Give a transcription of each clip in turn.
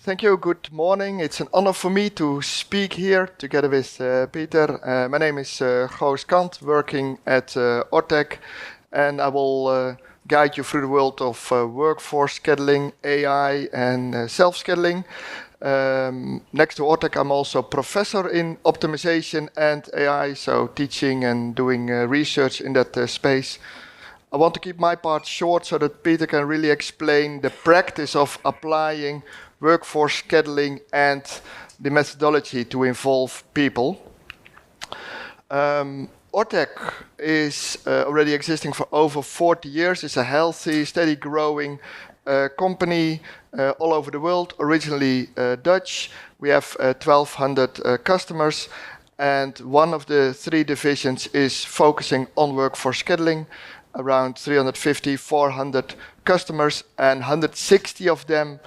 Thank you. Good morning. It's an honor for me to speak here together with Peter. My name is Goos Kant, working at ORTEC, and I will guide you through the world of workforce scheduling, AI, and self-scheduling. Next to ORTEC, I'm also professor in optimization and AI, so teaching and doing research in that space. I want to keep my part short so that Peter can really explain the practice of applying workforce scheduling and the methodology to involve people. ORTEC is already existing for over 40 years. It's a healthy, steady growing company all over the world, originally Dutch. We have 1,200 customers, and one of the three divisions is focusing on workforce scheduling. Around 350, 400 customers, and 160 of them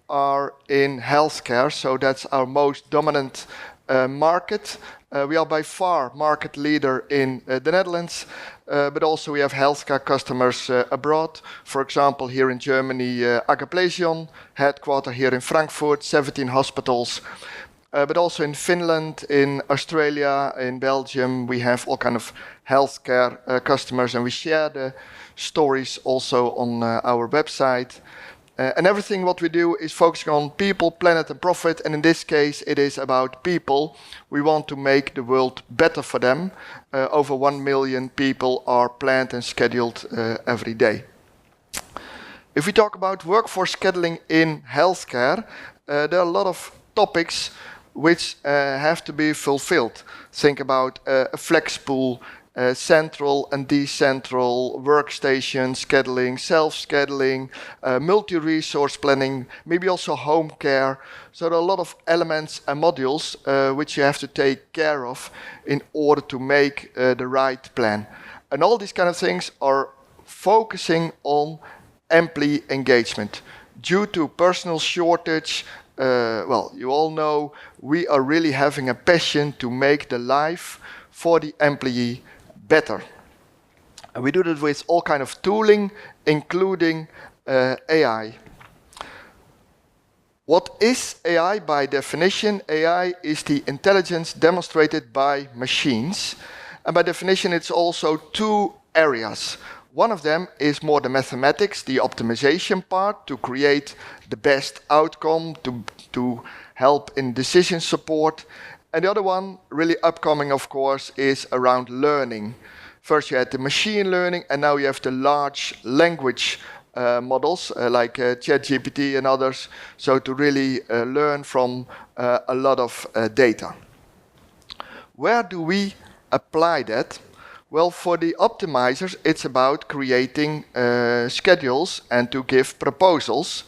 are in healthcare, so that's our most dominant market. We are by far market leader in the Netherlands, but also we have healthcare customers abroad. For example, here in Germany, Agaplesion, headquarter here in Frankfurt, 17 hospitals. But also in Finland, in Australia, in Belgium, we have all kind of healthcare customers, and we share the stories also on our website. And everything what we do is focusing on people, planet, and profit. And in this case, it is about people. We want to make the world better for them. Over 1 million people are planned and scheduled every day. If we talk about workforce scheduling in healthcare, there are a lot of topics which have to be fulfilled. Think about a flex pool, central and decentral workstation scheduling, self-scheduling, multi-resource planning, maybe also home care. So there are a lot of elements and modules which you have to take care of in order to make the right plan. And all these kind of things are focusing on employee engagement. Due to personal shortage, well, you all know we are really having a passion to make the life for the employee better. And we do that with all kind of tooling, including AI. What is AI by definition? AI is the intelligence demonstrated by machines. And by definition, it's also two areas. One of them is more the mathematics, the optimization part, to create the best outcome, to help in decision support. And the other one, really upcoming, of course, is around learning. First you had the machine learning, and now you have the large language models like ChatGPT and others, so to really learn from a lot of data. Where do we apply that? Well, for the optimizers, it's about creating schedules and to give proposals.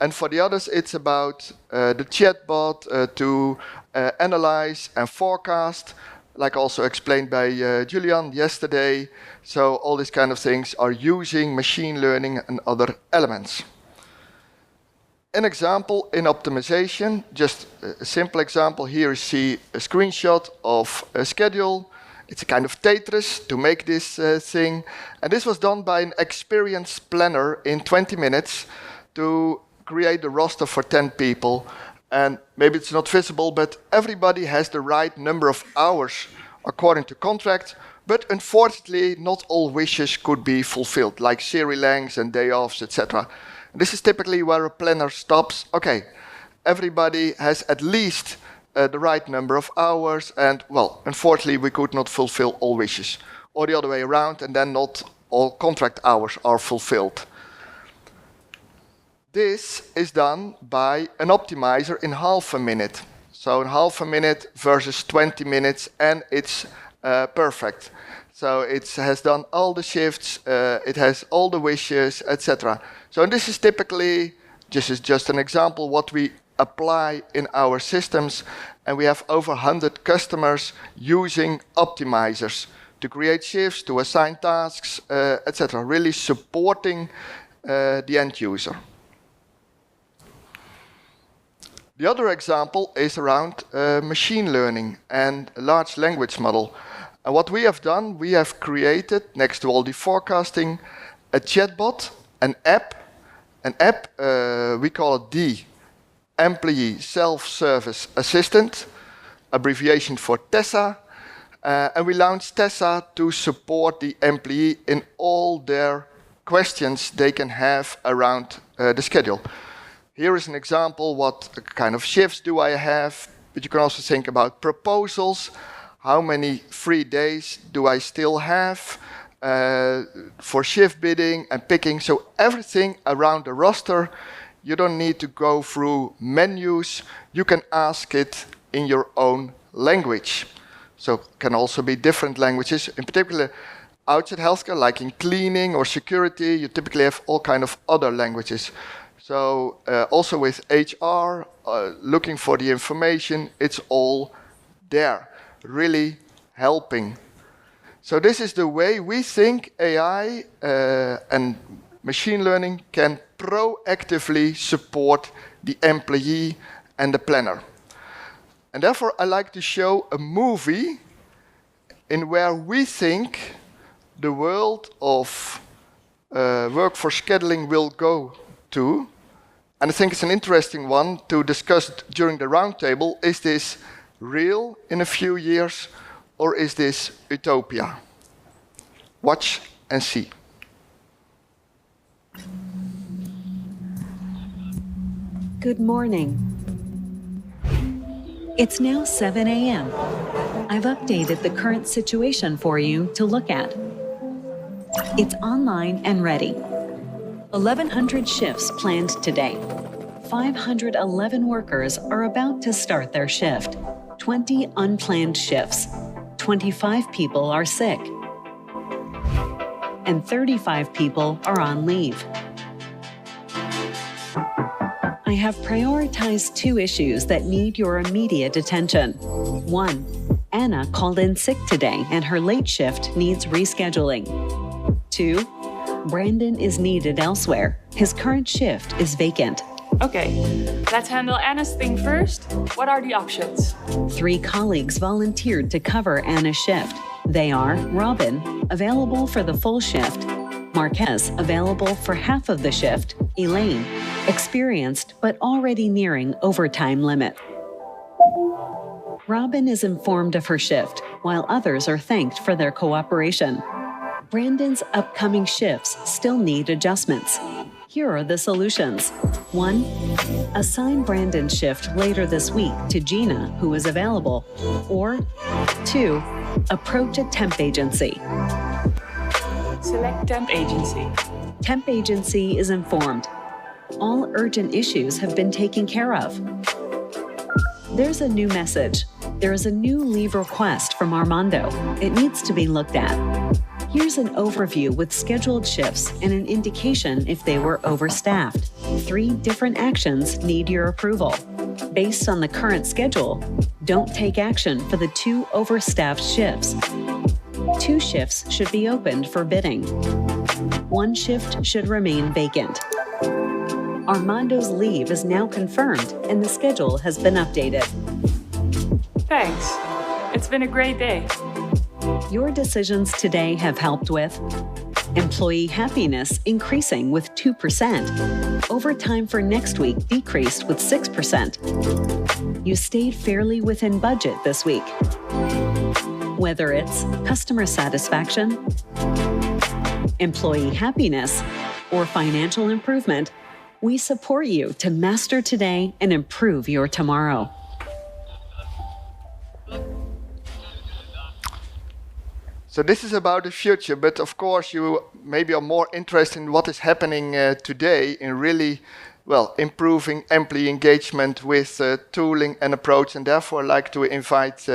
And for the others, it's about the chatbot to analyze and forecast, like also explained by Julian yesterday. So all these kind of things are using machine learning and other elements. An example in optimization, just a simple example. Here you see a screenshot of a schedule. It's a kind of Tetris to make this thing. And this was done by an experienced planner in 20 minutes to create a roster for 10 people. And maybe it's not visible, but everybody has the right number of hours according to contract. But unfortunately, not all wishes could be fulfilled, like serial lengths and day offs, etc. This is typically where a planner stops. Okay, everybody has at least the right number of hours, and well, unfortunately we could not fulfill all wishes. Or the other way around, and then not all contract hours are fulfilled. This is done by an optimizer in half a minute. So in half a minute versus 20 minutes, and it's perfect. So it has done all the shifts, it has all the wishes, etc. So this is typically, this is just an example, what we apply in our systems, and we have over 100 customers using optimizers to create shifts, to assign tasks, etc. Really supporting the end user. The other example is around machine learning and a large language model. And what we have done, we have created, next to all the forecasting, a chatbot, an app. An app, we call it the Employee Self-Service Assistant, abbreviation for TESA, and we launched TESA to support the employee in all their questions they can have around the schedule. Here is an example, what kind of shifts do I have, but you can also think about proposals. How many free days do I still have for shift bidding and picking? So everything around the roster, you don't need to go through menus. You can ask it in your own language. So it can also be different languages. In particular, outside healthcare, like in cleaning or security, you typically have all kind of other languages. So also with HR, looking for the information, it's all there, really helping. So this is the way we think AI and machine learning can proactively support the employee and the planner. And therefore, I like to show a movie in where we think the world of workforce scheduling will go to. And I think it's an interesting one to discuss during the roundtable. Is this real in a few years, or is this utopia? Watch and see. Good morning. It's now 7 a.m. I've updated the current situation for you to look at. It's online and ready. 1,100 shifts planned today. 511 workers are about to start their shift. 20 unplanned shifts. 25 people are sick. And 35 people are on leave. I have prioritized 2 issues that need your immediate attention. 1, Anna called in sick today and her late shift needs rescheduling. 2, Brandon is needed elsewhere. His current shift is vacant. Okay, let's handle Anna's thing first. What are the options? 3 colleagues volunteered to cover Anna's shift. They are Robin, available for the full shift, Marquez, available for half of the shift, Elaine, experienced but already nearing overtime limit. Robin is informed of her shift, while others are thanked for their cooperation. Brandon's upcoming shifts still need adjustments. Here are the solutions. 1, assign Brandon's shift later this week to Gina, who is available. Or 2, approach a temp agency. Select temp agency. Temp agency is informed. All urgent issues have been taken care of. There's a new message. There is a new leave request from Armando. It needs to be looked at. Here's an overview with scheduled shifts and an indication if they were overstaffed. 3 different actions need your approval. Based on the current schedule, don't take action for the 2 overstaffed shifts. 2 shifts should be opened for bidding. 1 shift should remain vacant. Armando's leave is now confirmed and the schedule has been updated. Thanks. It's been a great day. Your decisions today have helped with employee happiness increasing with 2%. Overtime for next week decreased with 6%. You stayed fairly within budget this week. Whether it's customer satisfaction, employee happiness, or financial improvement, we support you to master today and improve your tomorrow. So this is about the future, but of course you maybe are more interested in what is happening today in really, well, improving employee engagement with tooling and approach, and therefore I'd like to invite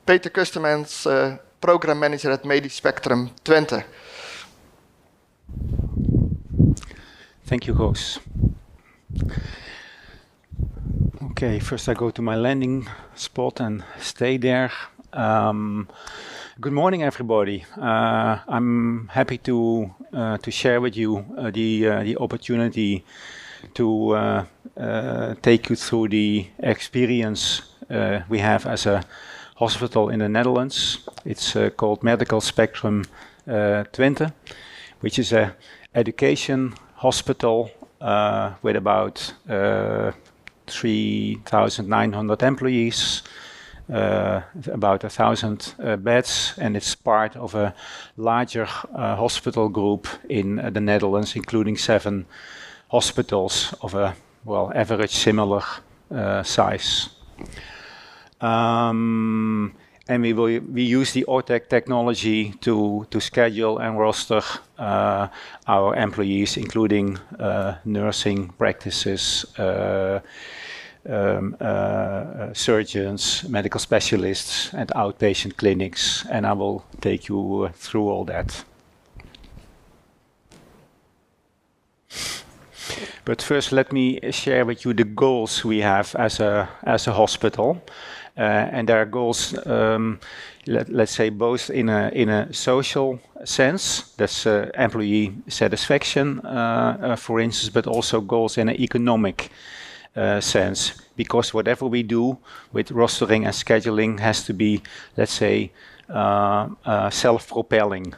Peter Kustermans, Program Manager at Medisch Spectrum Twente. Thank you, Goos. Okay, first I go to my landing spot and stay there. Good morning, everybody. I'm happy to share with you the opportunity to take you through the experience we have as a hospital in the Netherlands. It's called Medisch Spectrum Twente, which is an education hospital with about 3,900 employees, about 1,000 beds, and it's part of a larger hospital group in the Netherlands, including 7 hospitals of a, well, average similar size. And we use the ORTEC technology to schedule and roster our employees, including nursing practices, surgeons, medical specialists, and outpatient clinics, and I will take you through all that. But first, let me share with you the goals we have as a hospital. And there are goals, let's say, both in a social sense, that's employee satisfaction, for instance, but also goals in an economic sense, because whatever we do with rostering and scheduling has to be, let's say, self-propelling.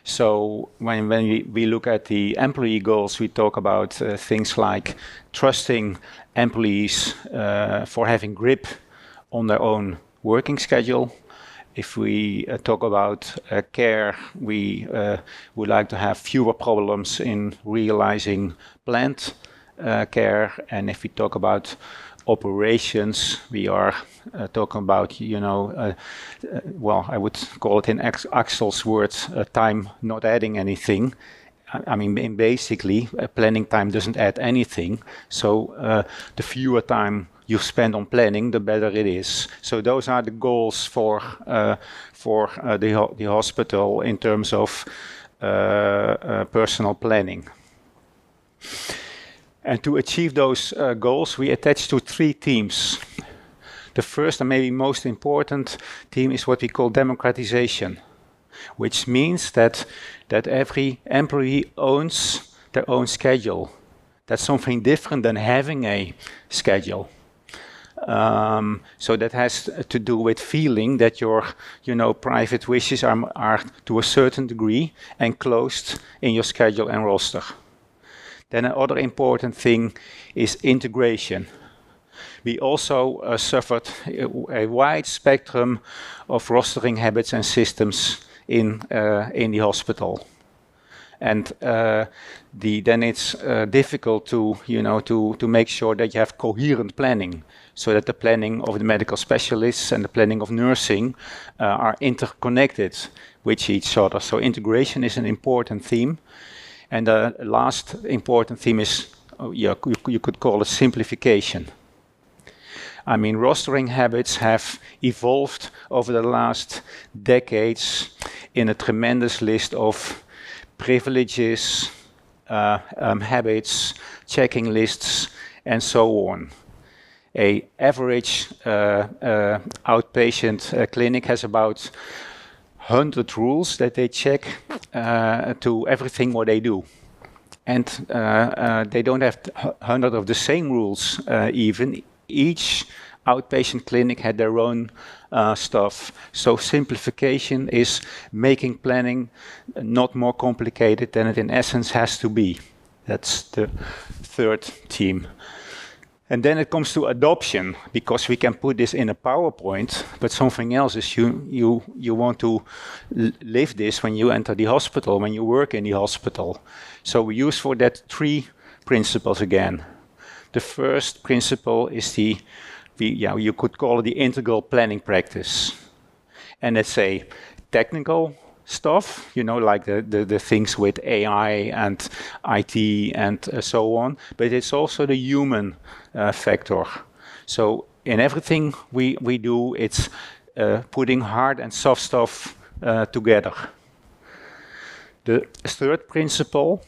So when we look at the employee goals, we talk about things like trusting employees for having grip on their own working schedule. If we talk about care, we would like to have fewer problems in realizing planned care. And if we talk about operations, we are talking about, well, I would call it in Axel's words, time not adding anything. I mean, basically, planning time doesn't add anything. So the fewer time you spend on planning, the better it is. So those are the goals for the hospital in terms of personal planning. And to achieve those goals, we attach to 3 themes. The first and maybe most important theme is what we call democratization, which means that every employee owns their own schedule. That's something different than having a schedule. So that has to do with feeling that your, private wishes are to a certain degree enclosed in your schedule and roster. Then another important thing is integration. We also suffered a wide spectrum of rostering habits and systems in the hospital. And then it's difficult to make sure that you have coherent planning, so that the planning of the medical specialists and the planning of nursing are interconnected with each other. So integration is an important theme. And the last important theme is, you could call it simplification. I mean, rostering habits have evolved over the last decades in a tremendous list of privileges, habits, checking lists, and so on. An average outpatient clinic has about 100 rules that they check to everything what they do. And they don't have 100 of the same rules even. Each outpatient clinic had their own stuff. So simplification is making planning not more complicated than it in essence has to be. That's the third theme. And then it comes to adoption, because we can put this in a PowerPoint, but something else is you want to live this when you enter the hospital, when you work in the hospital. So we use for that 3 principles again. The first principle is you could call it the integral planning practice. And it's a technical stuff, like the things with AI and IT and so on, but it's also the human factor. So in everything we do, it's putting hard and soft stuff together. The third principle,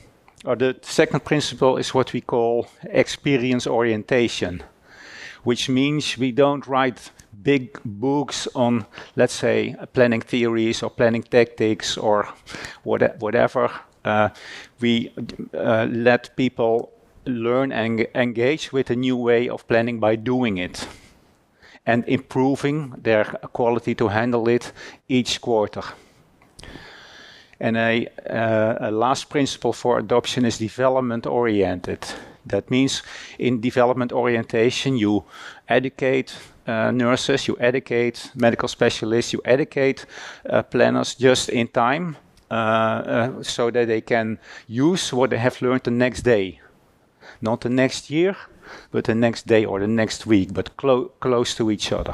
or the second principle, is what we call experience orientation, which means we don't write big books on, let's say, planning theories or planning tactics or whatever. We let people learn and engage with a new way of planning by doing it and improving their quality to handle it each quarter. And a last principle for adoption is development-oriented. That means in development orientation, you educate nurses, you educate medical specialists, you educate planners just in time so that they can use what they have learned the next day. Not the next year, but the next day or the next week, but close to each other.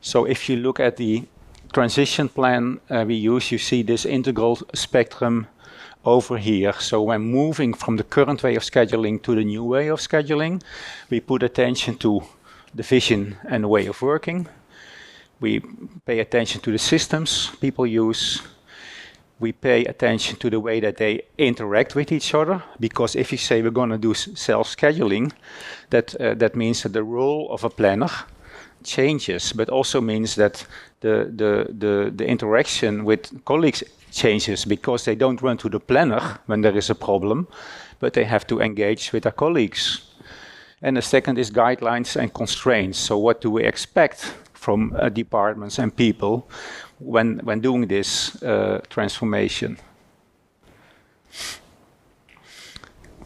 So if you look at the transition plan we use, you see this integral spectrum over here. So when moving from the current way of scheduling to the new way of scheduling, we put attention to the vision and the way of working. We pay attention to the systems people use. We pay attention to the way that they interact with each other, because if you say we're going to do self-scheduling, that means that the role of a planner changes, but also means that the interaction with colleagues changes, because they don't run to the planner when there is a problem, but they have to engage with their colleagues. And the second is guidelines and constraints. So what do we expect from departments and people when doing this transformation?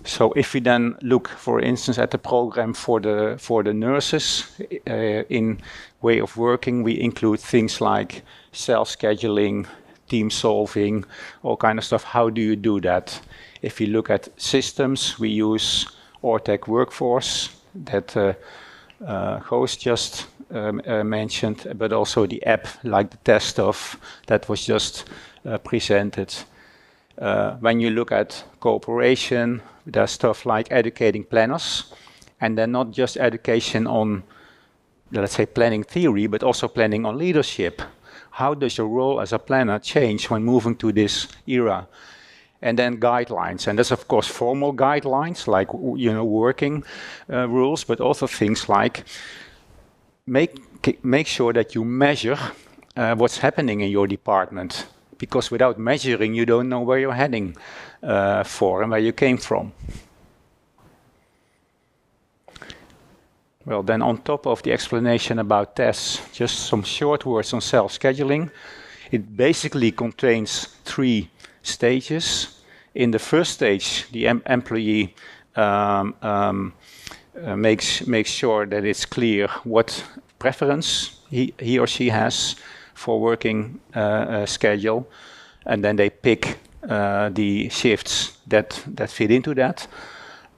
So if we then look, for instance, at the program for the nurses, in way of working, we include things like self-scheduling, team solving, all kind of stuff. How do you do that? If you look at systems, we use ORTEC Workforce that Goos just mentioned, but also the app like the test stuff that was just presented. When you look at cooperation, there's stuff like educating planners, and then not just education on, let's say, planning theory, but also planning on leadership. How does your role as a planner change when moving to this era? And then guidelines, and there's of course formal guidelines like working rules, but also things like make sure that you measure what's happening in your department, because without measuring, you don't know where you're heading for and where you came from. Well, then on top of the explanation about tests, just some short words on self-scheduling. It basically contains 3 stages. In the first stage, the employee makes sure that it's clear what preference he or she has for working schedule, and then they pick the shifts that fit into that.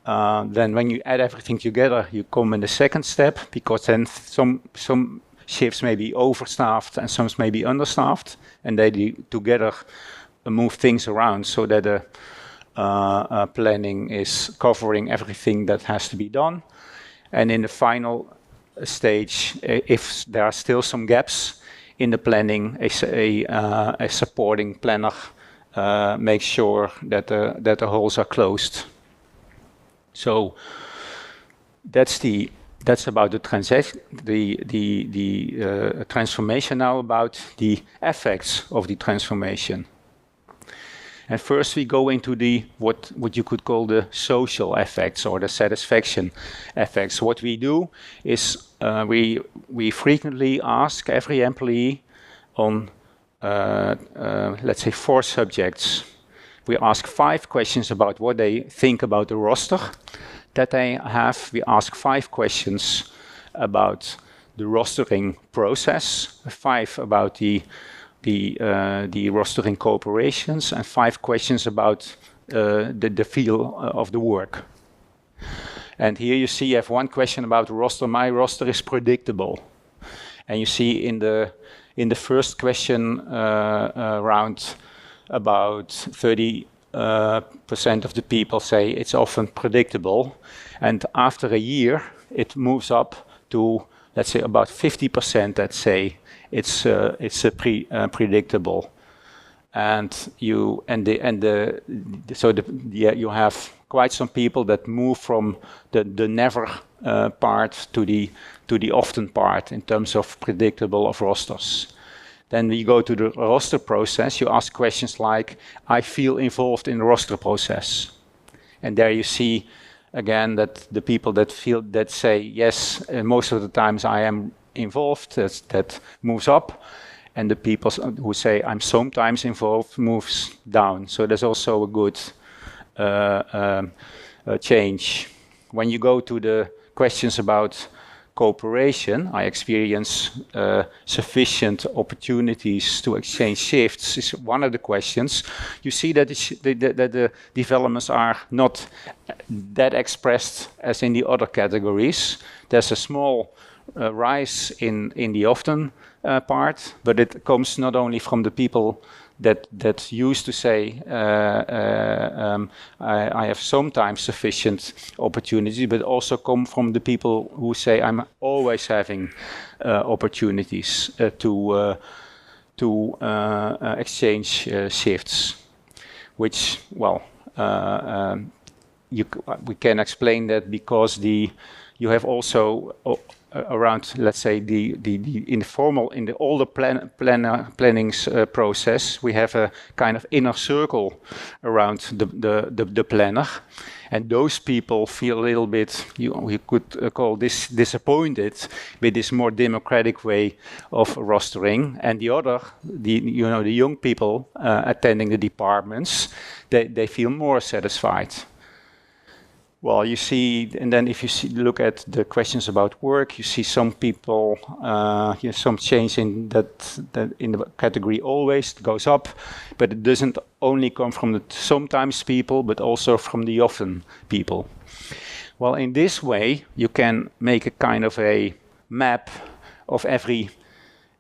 Then when you add everything together, you come in the second step, because then some shifts may be overstaffed and some may be understaffed, and they together move things around so that the planning is covering everything that has to be done. And in the final stage, if there are still some gaps in the planning, a supporting planner makes sure that the holes are closed. So that's about the transformation. Now about the effects of the transformation. And first we go into the what you could call the social effects or the satisfaction effects. What we do is we frequently ask every employee on let's say 4 subjects. We ask 5 questions about what they think about the roster that they have. We ask 5 questions about the rostering process, 5 about the rostering cooperations, and 5 questions about the feel of the work. And here you see you have 1 question about roster. My roster is predictable. And you see in the first question round, about 30% of the people say it's often predictable. And after a year, it moves up to, let's say, about 50% that say it's predictable. And you have quite some people that move from the never part to the often part in terms of predictable of rosters. Then we go to the roster process. You ask questions like, I feel involved in the roster process. And there you see again that the people that say yes, most of the times I am involved, that moves up. and the people who say I'm sometimes involved moves down. So there's also a good change. When you go to the questions about cooperation, I experience sufficient opportunities to exchange shifts is one of the questions. You see that the developments are not that expressed as in the other categories. There's a small rise in the often part, but it comes not only from the people that used to say I have sometimes sufficient opportunity, but also come from the people who say I'm always having opportunities to exchange shifts, which we can explain that because you have also around, let's say, the informal, in the older planning process, we have a kind of inner circle around the planner, and those people feel a little bit, you could call this disappointed with this more democratic way of rostering, and the young people attending the departments, they feel more satisfied. Well, you see, and then if you look at the questions about work, you see some people, some change in that in the category always goes up, but it doesn't only come from the sometimes people, but also from the often people. Well, in this way, you can make a kind of a map of every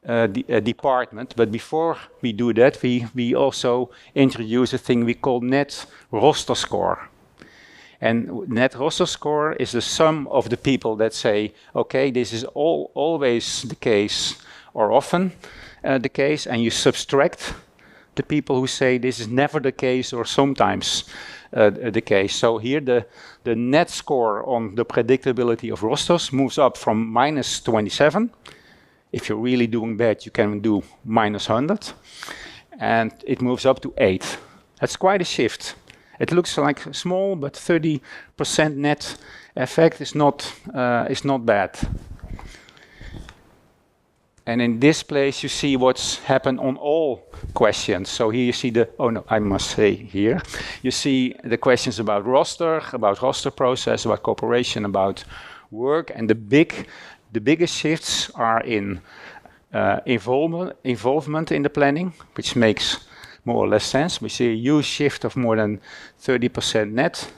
department, but before we do that, we also introduce a thing we call net roster score. And net roster score is the sum of the people that say, okay, this is always the case or often the case, and you subtract the people who say this is never the case or sometimes the case. So here the net score on the predictability of rosters moves up from -27. If you're really doing bad, you can do -100. And it moves up to 8. That's quite a shift. It looks like small, but 30% net effect is not bad. And in this place, you see what's happened on all questions. So here you see you see the questions about roster process, about cooperation, about work, and the biggest shifts are in involvement in the planning, which makes more or less sense. We see a huge shift of more than 30% net.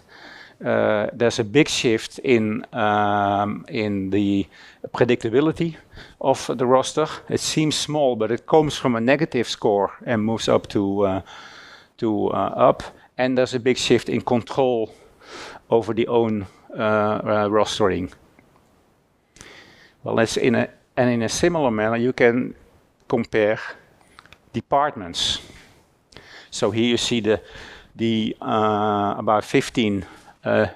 There's a big shift in the predictability of the roster. It seems small, but it comes from a negative score and moves up to up. And there's a big shift in control over the own rostering. Well, in a similar manner, you can compare departments. So here you see the about 15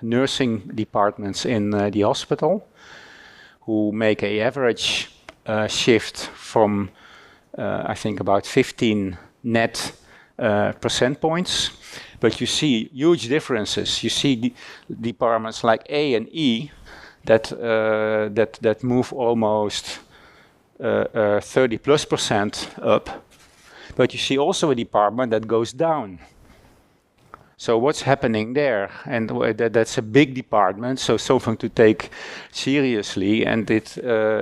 nursing departments in the hospital who make an average shift from, I think, about 15 net percent points. But you see huge differences. You see departments like A and E that move almost 30+% up. But you see also a department that goes down. So what's happening there? And that's a big department, so something to take seriously. And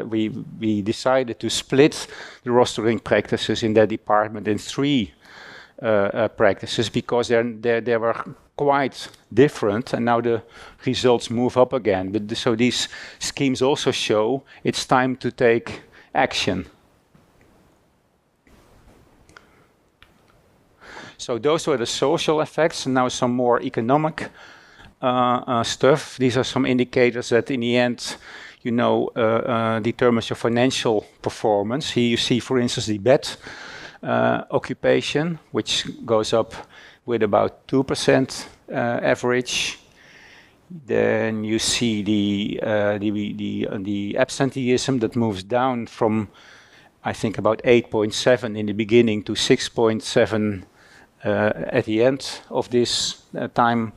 we decided to split the rostering practices in that department in 3 practices because they were quite different, and now the results move up again. But so these schemes also show it's time to take action. So those were the social effects, and now some more economic stuff. These are some indicators that in the end, determines your financial performance. Here you see, for instance, the bed occupation, which goes up with about 2% average. Then you see the absenteeism that moves down from, I think, about 8.7 in the beginning to 6.7 at the end of this time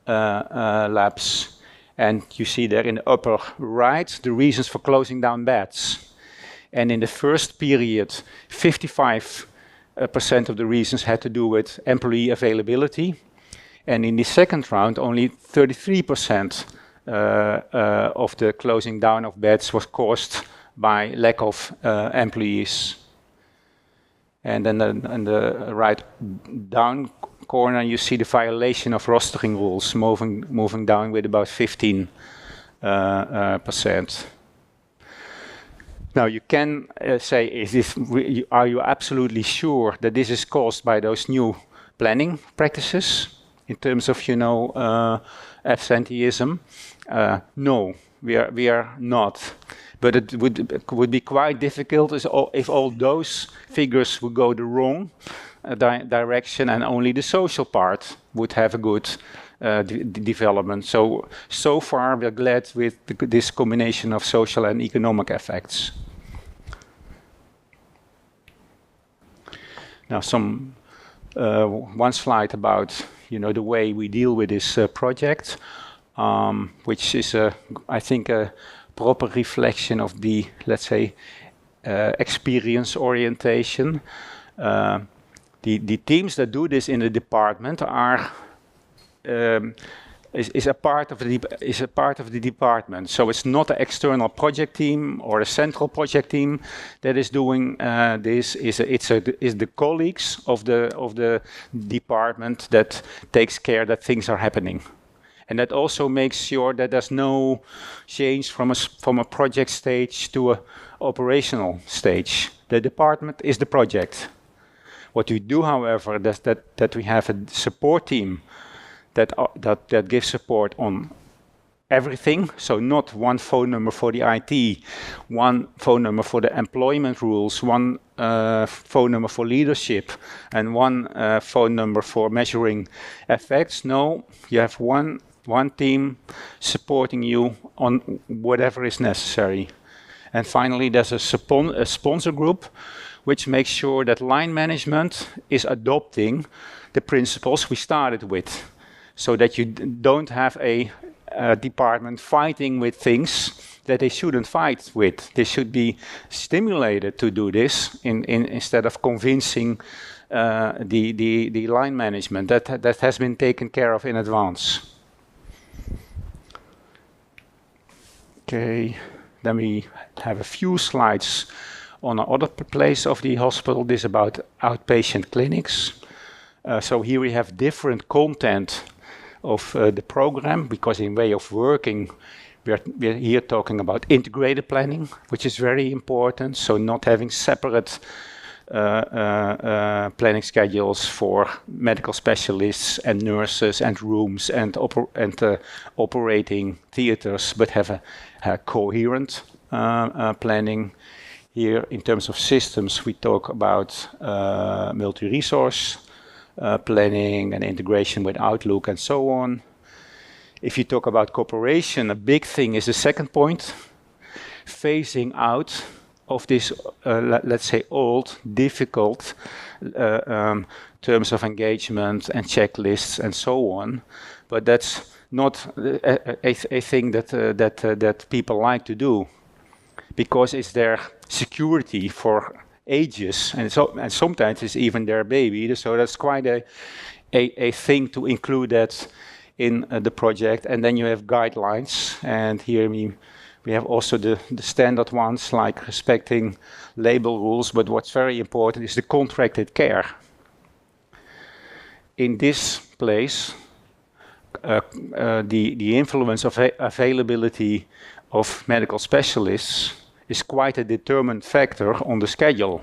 lapse. And you see there in the upper right the reasons for closing down beds. And in the first period, 55% of the reasons had to do with employee availability. And in the second round, only 33% of the closing down of beds was caused by lack of employees. And then in the right down corner, you see the violation of rostering rules moving down with about 15%. Now you can say, are you absolutely sure that this is caused by those new planning practices in terms of, absenteeism? No, we are not. But it would be quite difficult if all those figures would go the wrong direction and only the social part would have a good development. So far we're glad with this combination of social and economic effects. Now one slide about the way we deal with this project, which is I think a proper reflection of the, let's say, experience orientation. The teams that do this in the department are is a part of the department. So it's not an external project team or a central project team that is doing this. It's the colleagues of the department that takes care that things are happening. And that also makes sure that there's no change from a project stage to an operational stage. The department is the project. What we do, however, is that we have a support team that gives support on everything. So not one phone number for the IT, one phone number for the employment rules, one phone number for leadership, and one phone number for measuring effects. No, you have one team supporting you on whatever is necessary. And finally, there's a sponsor group which makes sure that line management is adopting the principles we started with, so that you don't have a department fighting with things that they shouldn't fight with. They should be stimulated to do this instead of convincing the line management. That has been taken care of in advance. Okay, then we have a few slides on another place of the hospital. This is about outpatient clinics. So here we have different content of the program, because in way of working, we're here talking about integrated planning, which is very important. So not having separate planning schedules for medical specialists and nurses and rooms and operating theaters, but have a coherent planning. Here, in terms of systems, we talk about multi-resource planning and integration with Outlook and so on. If you talk about cooperation, a big thing is the second point, phasing out of this, let's say, old, difficult terms of engagement and checklists and so on. But that's not a thing that people like to do, because it's their security for ages, and sometimes it's even their baby. So that's quite a thing to include that in the project. And then you have guidelines, and here we have also the standard ones, like respecting label rules, but what's very important is the contracted care. In this place, the influence of availability of medical specialists is quite a determined factor on the schedule,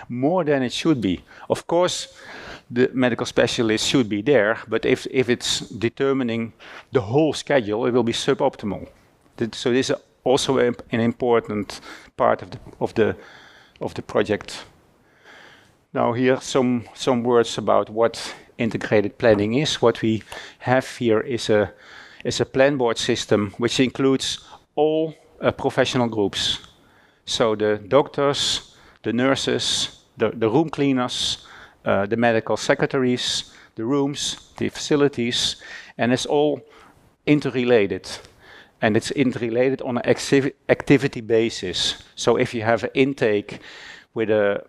more than it should be. Of course, the medical specialist should be there, but if it's determining the whole schedule, it will be suboptimal. So this is also an important part of the project. Now here some words about what integrated planning is. What we have here is a plan board system which includes all professional groups. So the doctors, the nurses, the room cleaners, the medical secretaries, the rooms, the facilities, and it's all interrelated. and it's interrelated on an activity basis. So if you have an intake with a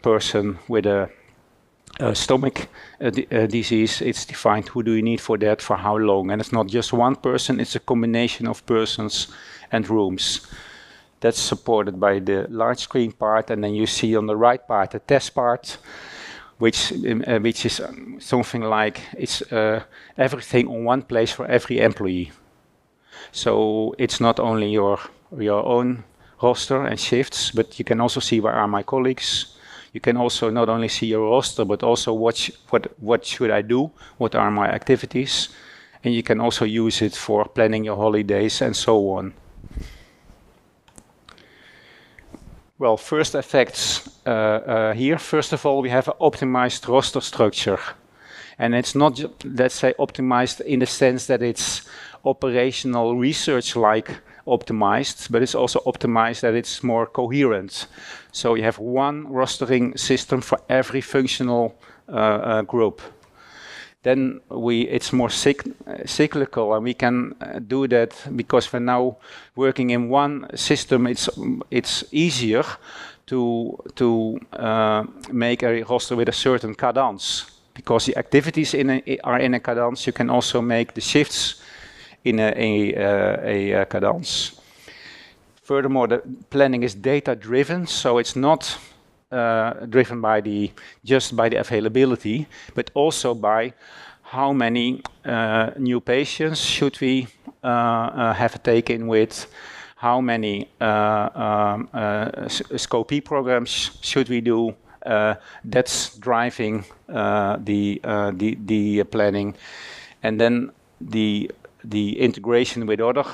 person with a stomach disease, it's defined who do you need for that, for how long, and it's not just one person, it's a combination of persons and rooms. That's supported by the large screen part, and then you see on the right part the test part, which is something like it's everything on one place for every employee. So it's not only your own roster and shifts, but you can also see where are my colleagues. You can also not only see your roster, but also what should I do, what are my activities, and you can also use it for planning your holidays and so on. Well, first effects here. First of all, we have an optimized roster structure. And it's not, let's say, optimized in the sense that it's operational research-like optimized, but it's also optimized that it's more coherent. So you have one rostering system for every functional group. Then it's more cyclical, and we can do that because we're now working in one system. It's easier to make a roster with a certain cadence, because the activities are in a cadence. You can also make the shifts in a cadence. Furthermore, the planning is data-driven, so it's not driven by just by the availability, but also by how many new patients should we have taken with, how many SCOPE programs should we do. That's driving the planning, and then the integration with other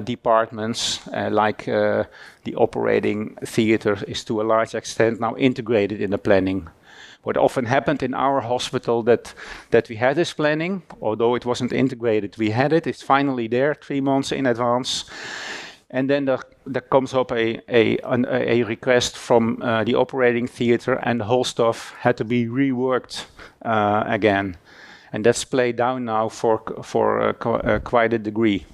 departments, like the operating theater, is to a large extent now integrated in the planning. What often happened in our hospital that we had this planning, although it wasn't integrated, we had it. It's finally there 3 months in advance, and then there comes up a request from the operating theater, and the whole stuff had to be reworked again, and that's played down now for quite a degree.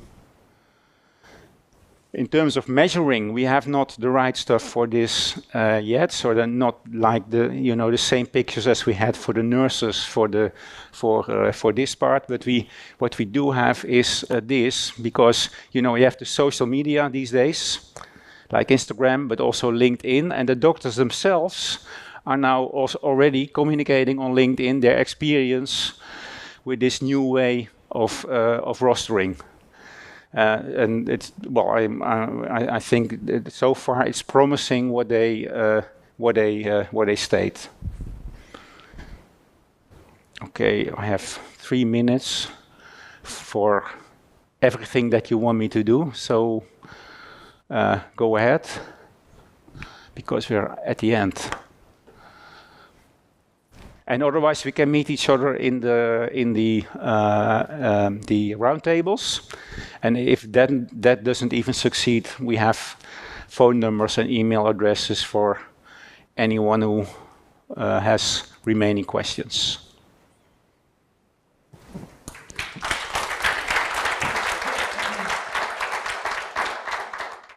In terms of measuring, we have not the right stuff for this yet, so they're not like the same pictures as we had for the nurses for this part. But what we do have is this, because you have the social media these days, like Instagram, but also LinkedIn, and the doctors themselves are now also already communicating on LinkedIn their experience with this new way of rostering. And it's I think that so far it's promising what they state. Okay, I have 3 minutes for everything that you want me to do, so go ahead, because we're at the end. And otherwise, we can meet each other in the round tables. And if that doesn't even succeed, we have phone numbers and email addresses for anyone who has remaining questions.